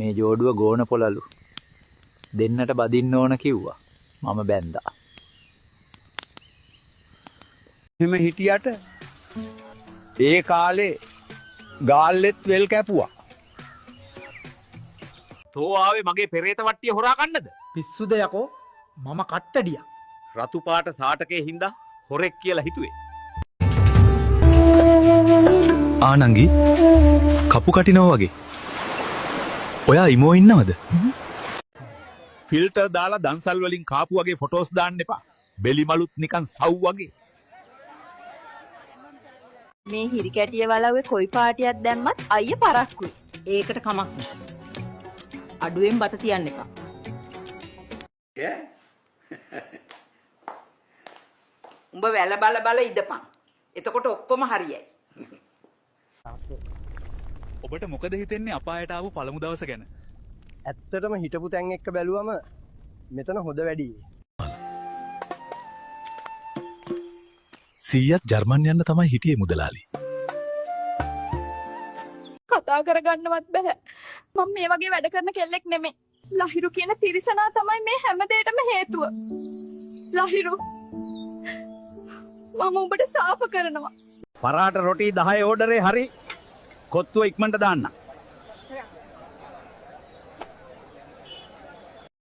මේ ජෝඩුව ගෝන පොළලු දෙන්නට බදින්න ඕන කිව්වා. මම බැන්දා. එහෙම හිටියට ඒ කාලේ ගාල්ලෙත් වෙල් කැපුවා. තෝ ආවේ මගේ පෙරේත වට්ටිය හොරා ගන්නද? පිස්සුද යකෝ මම කට්ටඩිය. රතු පාට සාටකේ හින්දා හොරෙක් කියලා හිතුවේ. ආනංගි කපු කටිනව වගේ. ඔයා ඉමෝ ඉන්නවද? ෆිල්ටර් දාලා දන්සල් වලින් කාපු වගේ ෆොටෝස් දාන්න එපා. බෙලි මලුත් නිකන් සව් වගේ. මේ හිරි කැටිය වලව්වේ කොයි පාටියක් දැම්මත් අයිය පරක්කුයි. ඒකට කමක් නෑ. අඩුවෙන් බත තියන්න එපා. උඹ වැල බල ඉදපන්. එතකොට ඔක්කොම හරියයි. ඔබට මොකද හිතෙන්නේ අපායට ආපු පළමු දවස ගැන? ඇත්තටම හිටපු තැන් එක්ක බැලුවම මෙතන හොඳ වැඩි. 100ක් ජර්මන් යන්න තමයි හිටියේ මුදලාලි. කතා කරගන්නවත් බෑ. මම මේ වගේ වැඩ කරන කෙල්ලෙක් නෙමෙයි. ලහිරු කියන තිරිසනා තමයි මේ හැම දෙයකටම හේතුව. ලහිරු මම උඹට සාප කරනවා. පරාට රොටි 10 ඕඩරේ හරි කොත්තුව ඉක්මනට දාන්න.